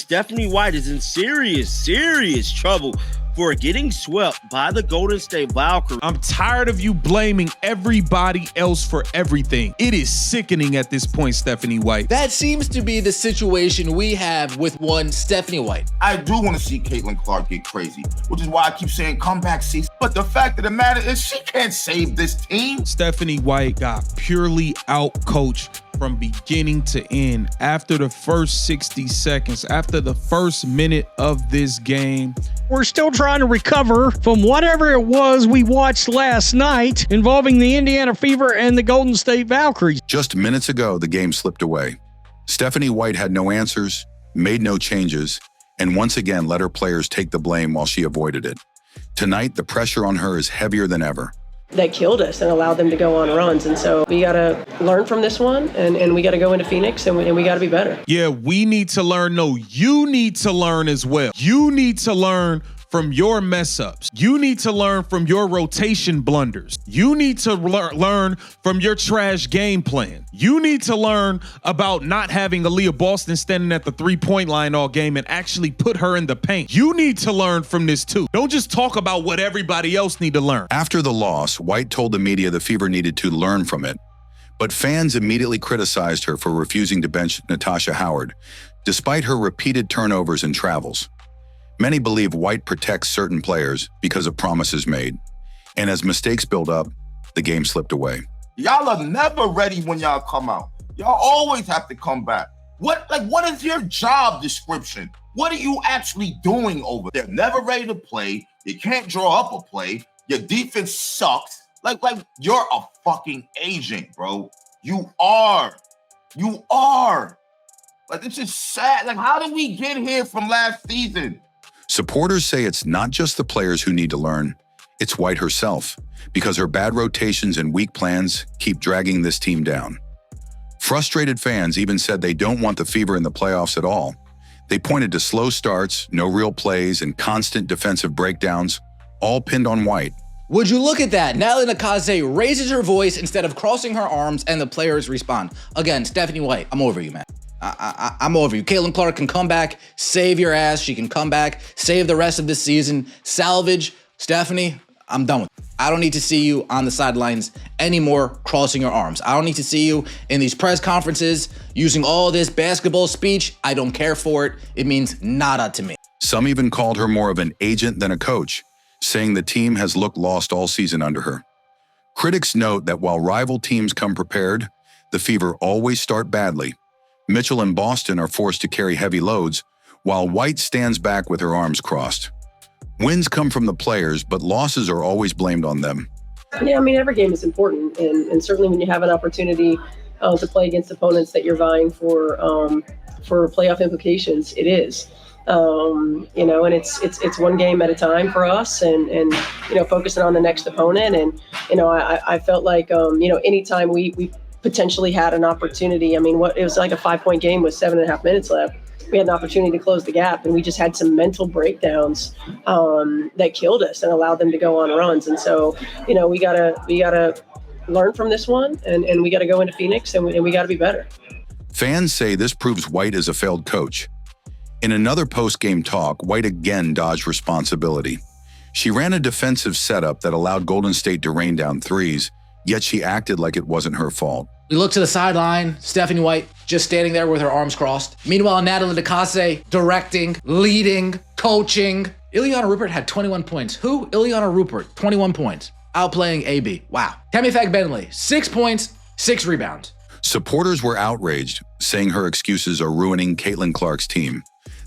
Stephanie White is in serious trouble for getting swept by the Golden State Valkyries. I'm tired of you blaming everybody else for everything. It is sickening at this point, Stephanie White. That seems to be the situation we have with one Stephanie White. I do want to see Caitlin Clark get crazy, which is why I keep saying comeback season. But the fact of the matter is she can't save this team. Stephanie White got purely out-coached from beginning to end. After the first 60 seconds, after the first minute of this game, we're still trying to recover from whatever it was we watched last night involving the Indiana Fever and the Golden State Valkyries. Just minutes ago, the game slipped away. Stephanie White had no answers, made no changes, and once again let her players take the blame while she avoided it. Tonight, the pressure on her is heavier than ever. That killed us and allowed them to go on runs. And so we got to learn from this one, and we got to go into Phoenix, and we got to be better. Yeah, we need to learn. No, you need to learn as well. You need to learn from your mess ups. You need to learn from your rotation blunders. You need to learn from your trash game plan. You need to learn about not having Aaliyah Boston standing at the 3-point line all game and actually put her in the paint. You need to learn from this too. Don't just talk about what everybody else need to learn. After the loss, White told the media the Fever needed to learn from it. But fans immediately criticized her for refusing to bench Natasha Howard, despite her repeated turnovers and travels. Many believe White protects certain players because of promises made. And as mistakes build up, the game slipped away. Y'all are never ready when y'all come out. Y'all always have to come back. What is your job description? What are you actually doing over there? Never ready to play. You can't draw up a play. Your defense sucks. Like you're a fucking agent, bro. You are. Like, it's just sad. Like, how did we get here from last season? Supporters say it's not just the players who need to learn, it's White herself, because her bad rotations and weak plans keep dragging this team down. Frustrated fans even said they don't want the Fever in the playoffs at all. They pointed to slow starts, no real plays, and constant defensive breakdowns, all pinned on White. Would you look at that? Natalie Nakaze raises her voice instead of crossing her arms, and the players respond. Again, Stephanie White, I'm over you, man. I'm over you. Caitlin Clark can come back, save your ass. She can come back, save the rest of this season, salvage. Stephanie, I'm done with it. I don't need to see you on the sidelines anymore crossing your arms. I don't need to see you in these press conferences using all this basketball speech. I don't care for it. It means nada to me. Some even called her more of an agent than a coach, saying the team has looked lost all season under her. Critics note that while rival teams come prepared, the Fever always start badly. Mitchell and Boston are forced to carry heavy loads, while White stands back with her arms crossed. Wins come from the players, but losses are always blamed on them. Yeah, I mean, every game is important, and certainly when you have an opportunity to play against opponents that you're vying for playoff implications, it is. And it's one game at a time for us, and focusing on the next opponent. And I felt like anytime we potentially had an opportunity. I mean, it was like a 5-point game with 7.5 minutes left. We had an opportunity to close the gap, and we just had some mental breakdowns that killed us and allowed them to go on runs. And so, we gotta learn from this one, and we gotta go into Phoenix, and we gotta be better. Fans say this proves White is a failed coach. In another post-game talk, White again dodged responsibility. She ran a defensive setup that allowed Golden State to rain down threes, yet she acted like it wasn't her fault. We look to the sideline, Stephanie White just standing there with her arms crossed. Meanwhile, Natalie Nakaze directing, leading, coaching. Ileana Rupert had 21 points. Who? Ileana Rupert, 21 points. Outplaying AB. Wow. Tammy Fag-Bentley, 6 points, 6 rebounds. Supporters were outraged, saying her excuses are ruining Caitlin Clark's team.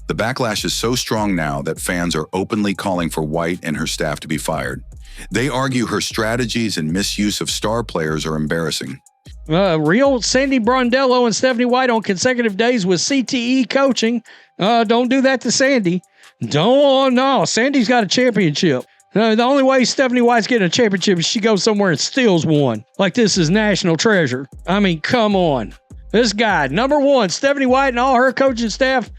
The backlash is so strong now that fans are openly calling for White and her staff to be fired. They argue her strategies and misuse of star players are embarrassing. Real Sandy Brondello and Stephanie White on consecutive days with CTE coaching. Don't do that to Sandy. No, Sandy's got a championship. The only way Stephanie White's getting a championship is she goes somewhere and steals one. Like this is national treasure. I mean, come on. This guy, number one, Stephanie White and all her coaching staff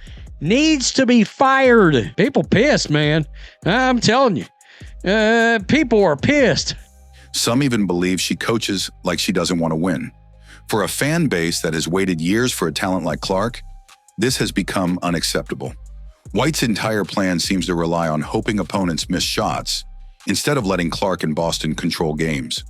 needs to be fired. People pissed, man. I'm telling you. People are pissed. Some even believe she coaches like she doesn't want to win. For a fan base that has waited years for a talent like Clark, this has become unacceptable. White's entire plan seems to rely on hoping opponents miss shots instead of letting Clark and Boston control games.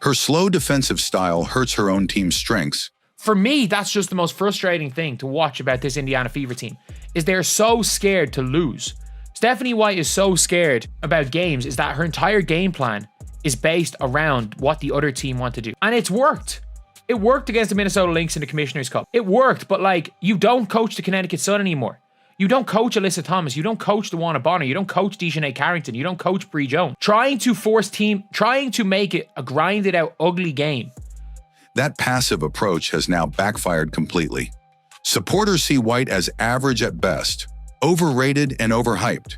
Her slow defensive style hurts her own team's strengths. For me, that's just the most frustrating thing to watch about this Indiana Fever team, is they're so scared to lose. Stephanie White is so scared about games is that her entire game plan is based around what the other team want to do. And it's worked. It worked against the Minnesota Lynx in the Commissioner's Cup. It worked, but like, you don't coach the Connecticut Sun anymore. You don't coach Alyssa Thomas. You don't coach DeWanna Bonner. You don't coach Dejanay Carrington. You don't coach Bree Jones. Trying to make it a grinded out, ugly game. That passive approach has now backfired completely. Supporters see White as average at best, overrated and overhyped.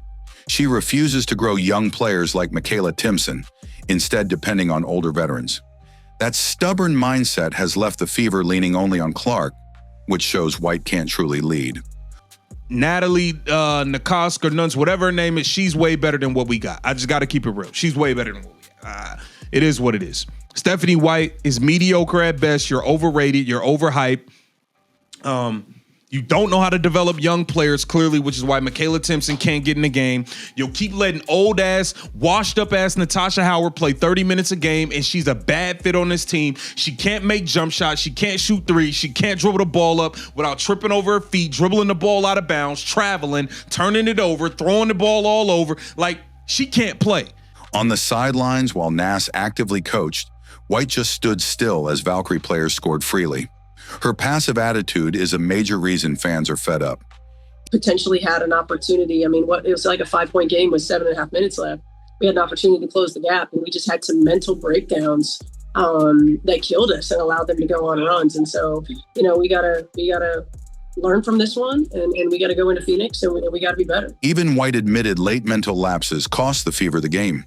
She refuses to grow young players like Michaela Timpson, instead depending on older veterans. That stubborn mindset has left the Fever leaning only on Clark, which shows White can't truly lead. Natalie Nakoska, Nuns, whatever her name is, she's way better than what we got. I just got to keep it real. She's way better than what we got. It is what it is. Stephanie White is mediocre at best. You're overrated. You're overhyped. You don't know how to develop young players, clearly, which is why Michaela Timpson can't get in the game. You'll keep letting old-ass, washed-up-ass Natasha Howard play 30 minutes a game, and she's a bad fit on this team. She can't make jump shots. She can't shoot threes. She can't dribble the ball up without tripping over her feet, dribbling the ball out of bounds, traveling, turning it over, throwing the ball all over. Like, she can't play. On the sidelines, while Nass actively coached, White just stood still as Valkyrie players scored freely. Her passive attitude is a major reason fans are fed up. Potentially had an opportunity. I mean, it was like a 5-point game with 7.5 minutes left. We had an opportunity to close the gap, and we just had some mental breakdowns that killed us and allowed them to go on runs. And so, we gotta learn from this one, and we gotta go into Phoenix, and we gotta be better. Even White admitted late mental lapses cost the Fever the game.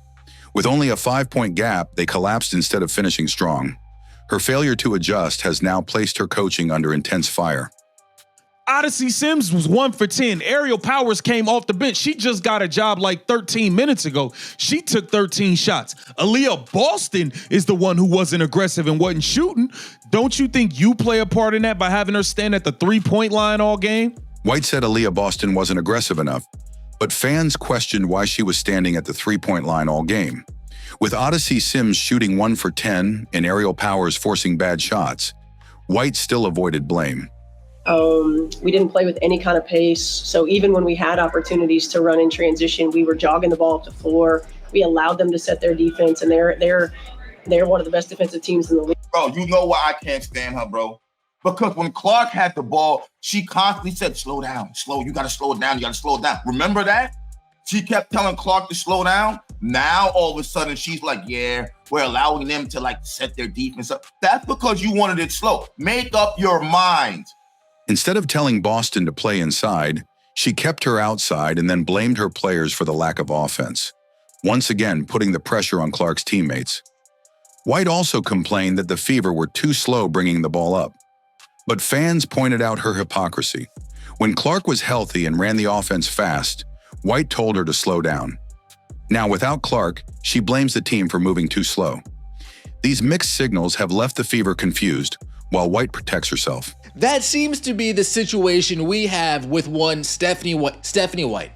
With only a 5-point gap, they collapsed instead of finishing strong. Her failure to adjust has now placed her coaching under intense fire. Odyssey Sims was 1 for 10. Ariel Powers came off the bench. She just got a job like 13 minutes ago. She took 13 shots. Aaliyah Boston is the one who wasn't aggressive and wasn't shooting. Don't you think you play a part in that by having her stand at the 3-point line all game? White said Aaliyah Boston wasn't aggressive enough, but fans questioned why she was standing at the 3-point line all game. With Odyssey Sims shooting 1 for 10 and Ariel Powers forcing bad shots, White still avoided blame. We didn't play with any kind of pace. So even when we had opportunities to run in transition, we were jogging the ball up the floor. We allowed them to set their defense, and they're one of the best defensive teams in the league. Bro, you know why I can't stand her, bro? Because when Clark had the ball, she constantly said, slow down, you got to slow it down, you got to slow it down. Remember that? She kept telling Clark to slow down. Now, all of a sudden, she's like, yeah, we're allowing them to, like, set their defense up. That's because you wanted it slow. Make up your mind. Instead of telling Boston to play inside, she kept her outside and then blamed her players for the lack of offense, once again putting the pressure on Clark's teammates. White also complained that the Fever were too slow bringing the ball up. But fans pointed out her hypocrisy. When Clark was healthy and ran the offense fast, White told her to slow down. Now, without Clark, she blames the team for moving too slow. These mixed signals have left the Fever confused, while White protects herself. That seems to be the situation we have with one Stephanie White.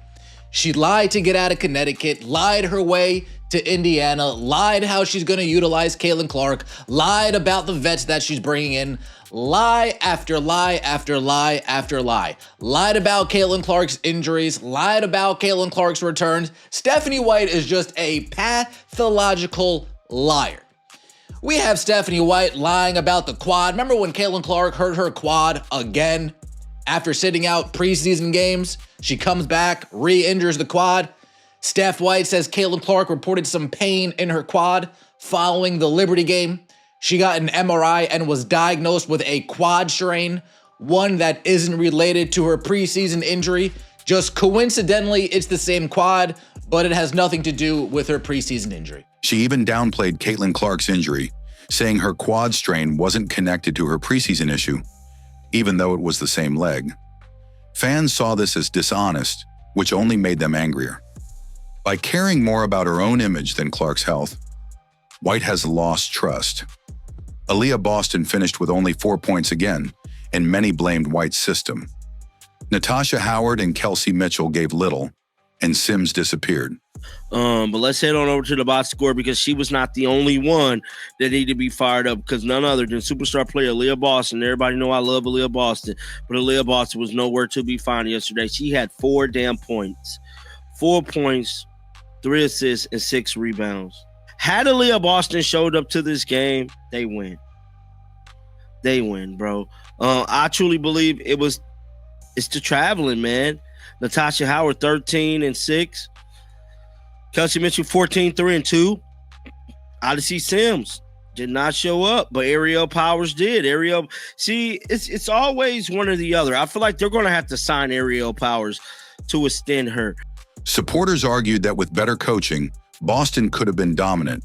She lied to get out of Connecticut, lied her way to Indiana, lied how she's going to utilize Caitlin Clark, lied about the vets that she's bringing in, lie after lie after lie after lie. Lied about Caitlin Clark's injuries, lied about Caitlin Clark's returns. Stephanie White is just a pathological liar. We have Stephanie White lying about the quad. Remember when Caitlin Clark hurt her quad again after sitting out preseason games? She comes back, re-injures the quad. Steph White says Caitlin Clark reported some pain in her quad following the Liberty game. She got an MRI and was diagnosed with a quad strain, one that isn't related to her preseason injury. Just coincidentally, it's the same quad, but it has nothing to do with her preseason injury. She even downplayed Caitlin Clark's injury, saying her quad strain wasn't connected to her preseason issue, even though it was the same leg. Fans saw this as dishonest, which only made them angrier. By caring more about her own image than Clark's health, White has lost trust. Aaliyah Boston finished with only 4 points again, and many blamed White's system. Natasha Howard and Kelsey Mitchell gave little, and Sims disappeared. But let's head on over to the box score, because she was not the only one that needed to be fired up, because none other than superstar player Aaliyah Boston. Everybody know I love Aaliyah Boston, but Aaliyah Boston was nowhere to be found yesterday. She had 4 damn points. 4 points, 3 assists, and 6 rebounds. Had Aaliyah Boston showed up to this game, they win. They win, bro. I truly believe it's the traveling, man. Natasha Howard, 13 and 6. Kelsey Mitchell, 14, 3 and 2. Odyssey Sims did not show up, but Ariel Powers did. It's always one or the other. I feel like they're going to have to sign Ariel Powers to extend her. Supporters argued that with better coaching, Boston could have been dominant.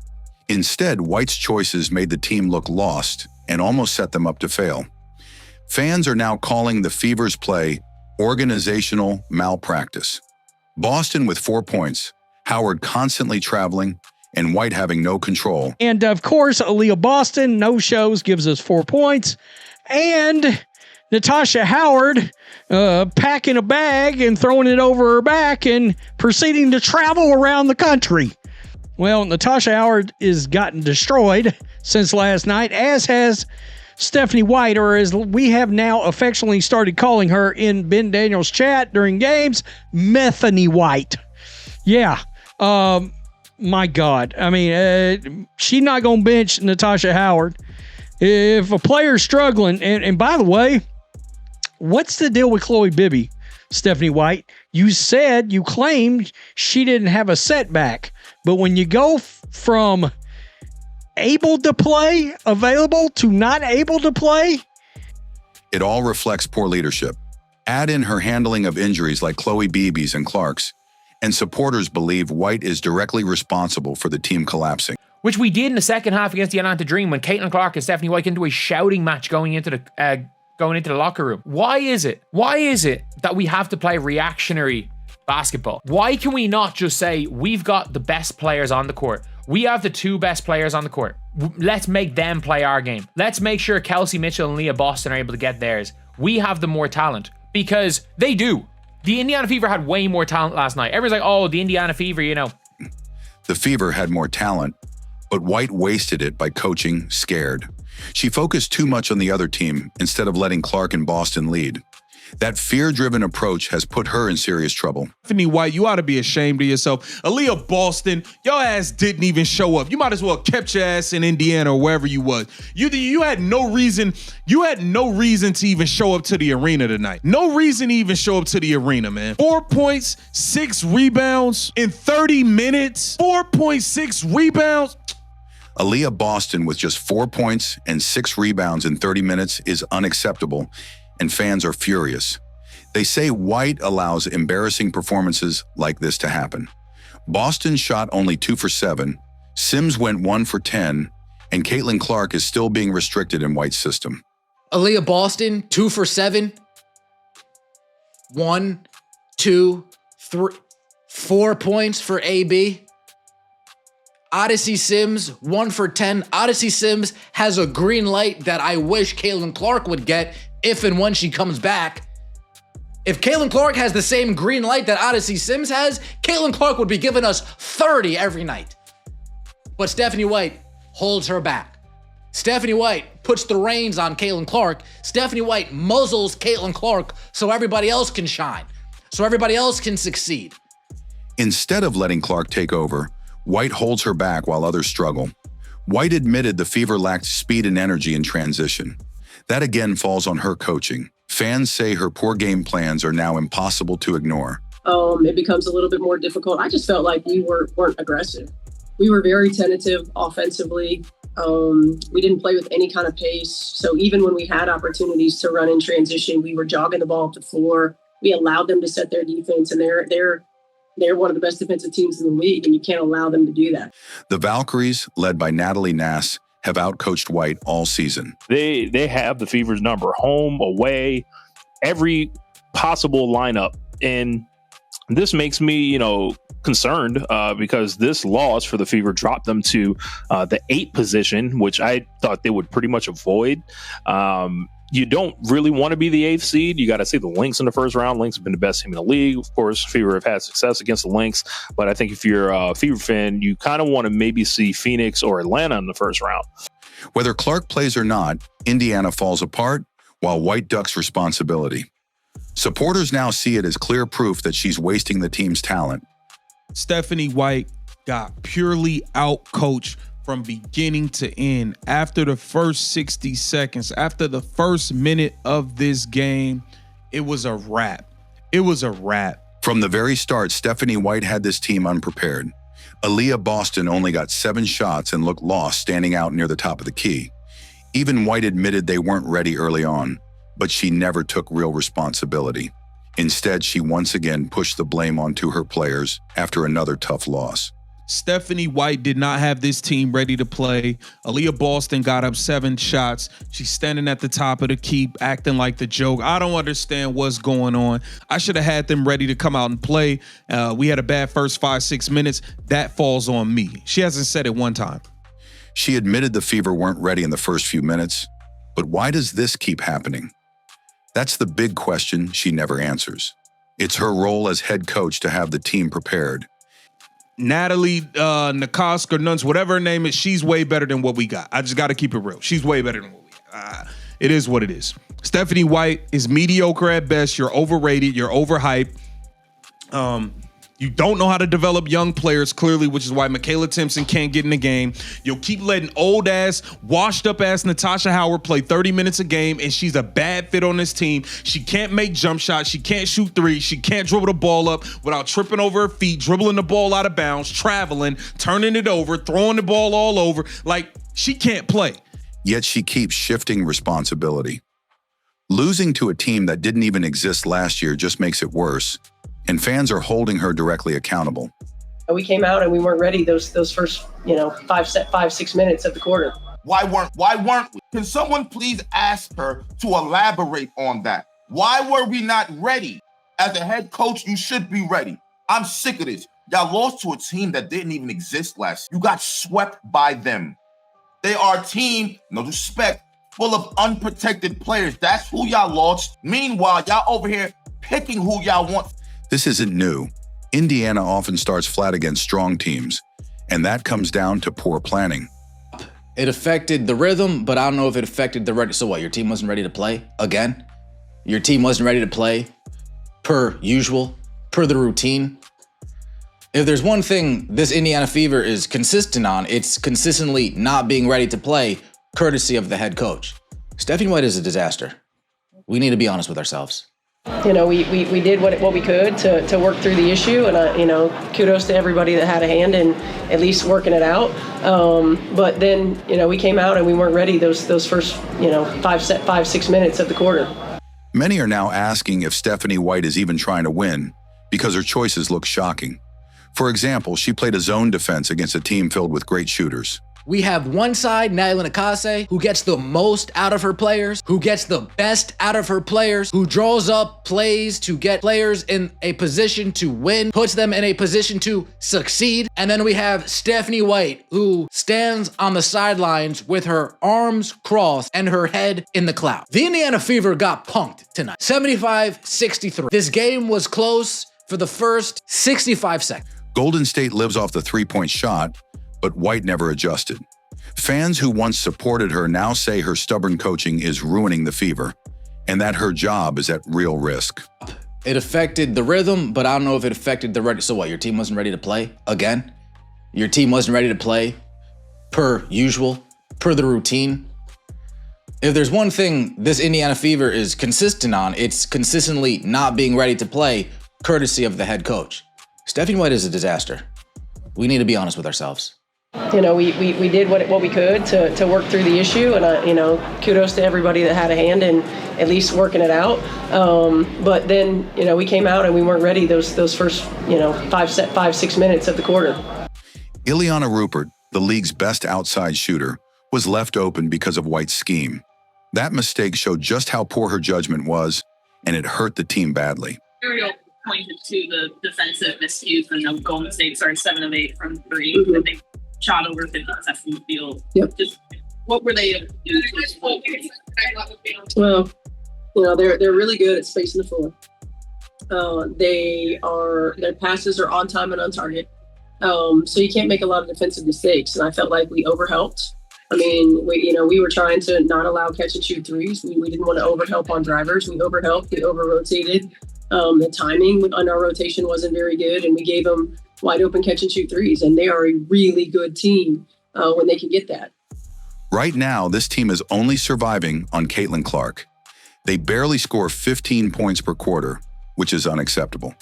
Instead, White's choices made the team look lost and almost set them up to fail. Fans are now calling the Fever's play organizational malpractice. Boston with 4 points, Howard constantly traveling, and White having no control. And of course, Aaliyah Boston, no shows, gives us 4 points. And Natasha Howard packing a bag and throwing it over her back and proceeding to travel around the country. Well, Natasha Howard is gotten destroyed since last night, as has Stephanie White, or as we have now affectionately started calling her in Ben Daniels' chat during games, Methany White. Yeah. My God. I mean, she's not going to bench Natasha Howard. If a player's struggling, and by the way, what's the deal with Chloe Bibby, Stephanie White? You claimed she didn't have a setback, but when you go from able to play, available, to not able to play, it all reflects poor leadership. Add in her handling of injuries like Chloe Beebe's and Clark's, and supporters believe White is directly responsible for the team collapsing. Which we did in the second half against the Atlanta Dream when Caitlin Clark and Stephanie White get into a shouting match going into the locker room. Why is it that we have to play reactionary basketball? Why can we not just say we've got the best players on the court? We have the 2 best players on the court. Let's make them play our game. Let's make sure Kelsey Mitchell and Leah Boston are able to get theirs. We have the more talent, because they do. The Indiana Fever had way more talent last night. Everyone's like, oh, the Indiana Fever, you know. The Fever had more talent, but White wasted it by coaching scared. She focused too much on the other team instead of letting Clark and Boston lead. That fear-driven approach has put her in serious trouble. Stephanie White, you ought to be ashamed of yourself. Aaliyah Boston, your ass didn't even show up. You might as well have kept your ass in Indiana or wherever you was. You had no reason. You had no reason to even show up to the arena tonight. No reason to even show up to the arena, man. 4 points, 6 rebounds in 30 minutes. 4.6 rebounds. Aaliyah Boston with just 4 points and 6 rebounds in 30 minutes is unacceptable, and fans are furious. They say White allows embarrassing performances like this to happen. Boston shot only 2 for 7, Sims went 1 for 10, and Caitlin Clark is still being restricted in White's system. Aaliyah Boston, 2 for 7. 1, 2, 3, 4 points for AB. Odyssey Sims, 1 for 10. Odyssey Sims has a green light that I wish Caitlin Clark would get if and when she comes back. If Caitlin Clark has the same green light that Odyssey Sims has, Caitlin Clark would be giving us 30 every night. But Stephanie White holds her back. Stephanie White puts the reins on Caitlin Clark. Stephanie White muzzles Caitlin Clark so everybody else can shine, so everybody else can succeed. Instead of letting Clark take over, White holds her back while others struggle. White admitted the Fever lacked speed and energy in transition. That again falls on her coaching. Fans say her poor game plans are now impossible to ignore. It becomes a little bit more difficult. I just felt like we weren't aggressive. We were very tentative offensively. We didn't play with any kind of pace. So even when we had opportunities to run in transition, we were jogging the ball up the floor. We allowed them to set their defense, and they're one of the best defensive teams in the league, and you can't allow them to do that. The Valkyries, led by Natalie Nass, have outcoached White all season. They have the Fever's number, home, away, every possible lineup. And this makes me, concerned because this loss for the Fever dropped them to the 8th position, which I thought they would pretty much avoid. you don't really want to be the 8th seed. You got to see the Lynx in the first round. Lynx have been the best team in the league. Of course, Fever have had success against the Lynx, but I think if you're a Fever fan, you kind of want to maybe see Phoenix or Atlanta in the first round. Whether Clark plays or not, Indiana falls apart while White ducks responsibility. Supporters now see it as clear proof that she's wasting the team's talent. Stephanie White got purely out-coached from beginning to end. After the first 60 seconds, after the first minute of this game, it was a wrap. It was a wrap. From the very start, Stephanie White had this team unprepared. Aaliyah Boston only got 7 shots and looked lost standing out near the top of the key. Even White admitted they weren't ready early on, but she never took real responsibility. Instead, she once again pushed the blame onto her players after another tough loss. Stephanie White did not have this team ready to play. Aaliyah Boston got up 7 shots. She's standing at the top of the key, acting like the joke. I don't understand what's going on. I should have had them ready to come out and play. We had a bad first 5-6 minutes. That falls on me. She hasn't said it one time. She admitted the Fever weren't ready in the first few minutes. But why does this keep happening? That's the big question she never answers. It's her role as head coach to have the team prepared. Natalie Nakoska, Nuns, whatever her name is, she's way better than what we got. I just got to keep it real. She's way better than what we got. It is what it is. Stephanie White is mediocre at best. You're overrated. You're overhyped. You don't know how to develop young players, clearly, which is why Michaela Timpson can't get in the game. You'll keep letting old-ass, washed-up-ass Natasha Howard play 30 minutes a game, and she's a bad fit on this team. She can't make jump shots. She can't shoot threes. She can't dribble the ball up without tripping over her feet, dribbling the ball out of bounds, traveling, turning it over, throwing the ball all over. Like, she can't play. Yet she keeps shifting responsibility. Losing to a team that didn't even exist last year just makes it worse. And fans are holding her directly accountable. We came out and we weren't ready those first 5-6 minutes of the quarter. Why weren't we? Can someone please ask her to elaborate on that? Why were we not ready? As a head coach, you should be ready. I'm sick of this. Y'all lost to a team that didn't even exist last year. You got swept by them. They are a team, no respect, full of unprotected players. That's who y'all lost. Meanwhile, y'all over here picking who y'all want. This isn't new. Indiana often starts flat against strong teams, and that comes down to poor planning. It affected the rhythm, but I don't know if it affected the ready. So what, your team wasn't ready to play again? Your team wasn't ready to play per usual, per the routine? If there's one thing this Indiana Fever is consistent on, it's consistently not being ready to play, courtesy of the head coach. Stephanie White is a disaster. We need to be honest with ourselves. We did what we could to work through the issue, and kudos to everybody that had a hand in at least working it out. But then we came out and we weren't ready those first 5-6 minutes of the quarter. Many are now asking if Stephanie White is even trying to win because her choices look shocking. For example, she played a zone defense against a team filled with great shooters. We have one side, Natalie Nakase, who gets the most out of her players, who gets the best out of her players, who draws up plays to get players in a position to win, puts them in a position to succeed. And then we have Stephanie White, who stands on the sidelines with her arms crossed and her head in the cloud. The Indiana Fever got punked tonight, 75-63. This game was close for the first 65 seconds. Golden State lives off the three-point shot, but White never adjusted. Fans who once supported her now say her stubborn coaching is ruining the Fever, and that her job is at real risk. It affected the rhythm, but I don't know if it affected the ready. So what, your team wasn't ready to play again? Your team wasn't ready to play per usual, per the routine? If there's one thing this Indiana Fever is consistent on, it's consistently not being ready to play, courtesy of the head coach. Stephanie White is a disaster. We need to be honest with ourselves. We did what we could to work through the issue, and kudos to everybody that had a hand in at least working it out. But then we came out and we weren't ready those first 5-6 minutes of the quarter. Ileana Rupert, the league's best outside shooter, was left open because of White's scheme. That mistake showed just how poor her judgment was, and it hurt the team badly. Ariel pointed to the defensive miscues when Golden State started 7 of 8 from 3. I think shot over 50% from the field. Yep. Just What were they able to do? Well, they're really good at spacing the floor. Their passes are on time and on target. So you can't make a lot of defensive mistakes. And I felt like we overhelped. I mean, we were trying to not allow catch and shoot threes. We didn't want to overhelp on drivers. We overhelped. We over-rotated. The timing on our rotation wasn't very good, and we gave them wide open catch and shoot threes. And they are a really good team when they can get that. Right now, this team is only surviving on Caitlin Clark. They barely score 15 points per quarter, which is unacceptable.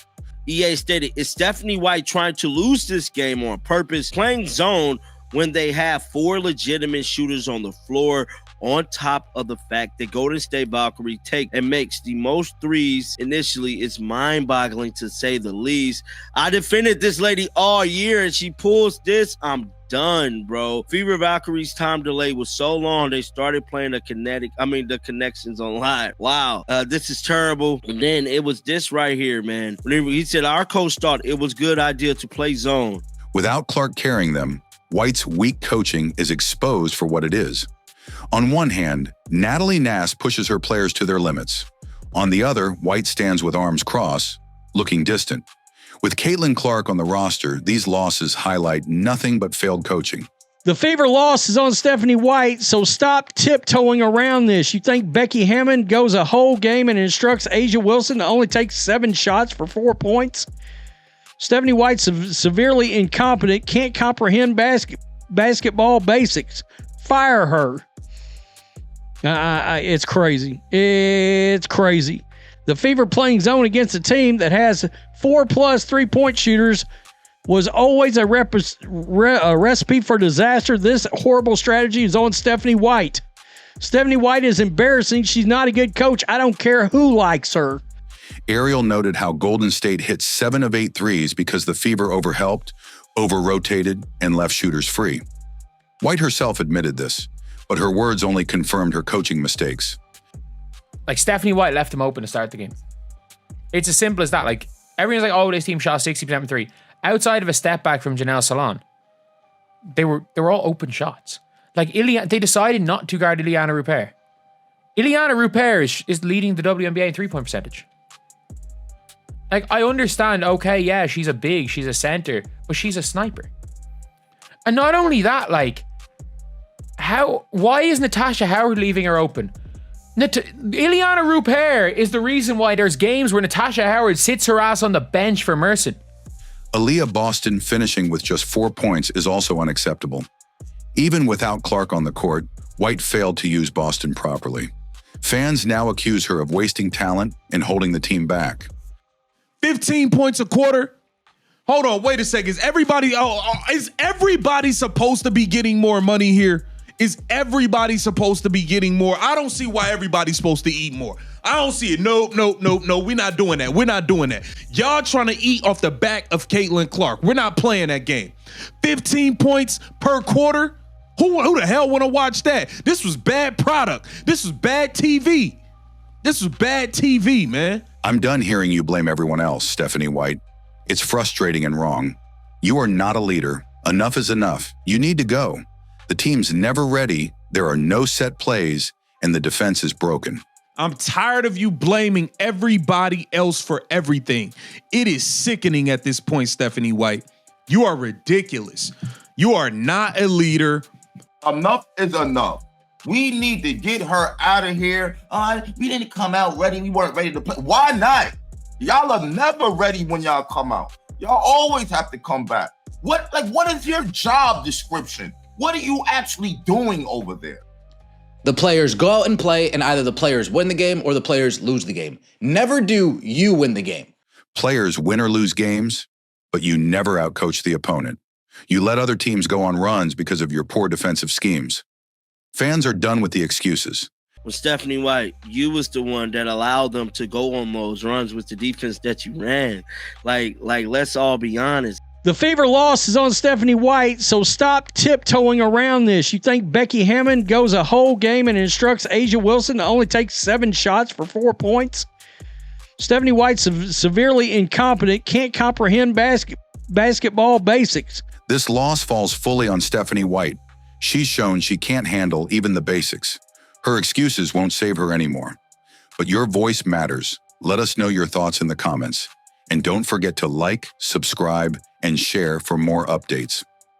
EA stated, is Stephanie White trying to lose this game on purpose, playing zone when they have 4 legitimate shooters on the floor, on top of the fact that Golden State Valkyrie take and makes the most threes initially? Is mind-boggling to say the least. I defended this lady all year and she pulls this. I'm done, bro. Fever Valkyrie's time delay was so long they started playing the connections online. Wow, this is terrible. And then it was this right here, man. He said our coach thought it was a good idea to play zone. Without Clark carrying them, White's weak coaching is exposed for what it is. On one hand, Natalie Nass pushes her players to their limits. On the other, White stands with arms crossed, looking distant. With Caitlin Clark on the roster, these losses highlight nothing but failed coaching. The Fever loss is on Stephanie White, so stop tiptoeing around this. You think Becky Hammond goes a whole game and instructs Asia Wilson to only take 7 shots for 4 points? Stephanie White's severely incompetent, can't comprehend basketball basics. Fire her. It's crazy. It's crazy. The Fever playing zone against a team that has 4+ 3-point shooters was always a recipe for disaster. This horrible strategy is on Stephanie White. Stephanie White is embarrassing. She's not a good coach. I don't care who likes her. Ariel noted how Golden State hit 7 of 8 threes because the Fever overhelped, over-rotated, and left shooters free. White herself admitted this, but her words only confirmed her coaching mistakes. Like, Stephanie White left them open to start the game. It's as simple as that. Like, everyone's like, oh, this team shot 60% from 3. Outside of a step back from Janelle Salon, they were all open shots. Like, they decided not to guard Ileana Rupert. Ileana Rupert is leading the WNBA in 3-point percentage. Like, I understand, okay, yeah, she's a big, she's a center, but she's a sniper. And not only that, like, why is Natasha Howard leaving her open? Ileana Rupert is the reason why there's games where Natasha Howard sits her ass on the bench for Merson. Aaliyah Boston finishing with just 4 points is also unacceptable. Even without Clark on the court, White failed to use Boston properly. Fans now accuse her of wasting talent and holding the team back. 15 points a quarter. Hold on, wait a second. Is everybody supposed to be getting more money here? Is everybody supposed to be getting more? I don't see why everybody's supposed to eat more. I don't see it. No. We're not doing that. We're not doing that. Y'all trying to eat off the back of Caitlin Clark. We're not playing that game. 15 points per quarter? Who the hell want to watch that? This was bad product. This was bad TV. This was bad TV, man. I'm done hearing you blame everyone else, Stephanie White. It's frustrating and wrong. You are not a leader. Enough is enough. You need to go. The team's never ready, there are no set plays, and the defense is broken. I'm tired of you blaming everybody else for everything. It is sickening at this point, Stephanie White. You are ridiculous. You are not a leader. Enough is enough. We need to get her out of here. We didn't come out ready. We weren't ready to play. Why not? Y'all are never ready when y'all come out. Y'all always have to come back. What is your job description? What are you actually doing over there? The players go out and play, and either the players win the game or the players lose the game. Never do you win the game. Players win or lose games, but you never outcoach the opponent. You let other teams go on runs because of your poor defensive schemes. Fans are done with the excuses. Well, Stephanie White, you was the one that allowed them to go on those runs with the defense that you ran. Like let's all be honest. The Fever loss is on Stephanie White, so stop tiptoeing around this. You think Becky Hammond goes a whole game and instructs Asia Wilson to only take 7 shots for 4 points? Stephanie White's severely incompetent, can't comprehend basketball basics. This loss falls fully on Stephanie White. She's shown she can't handle even the basics. Her excuses won't save her anymore. But your voice matters. Let us know your thoughts in the comments. And don't forget to like, subscribe, and share for more updates.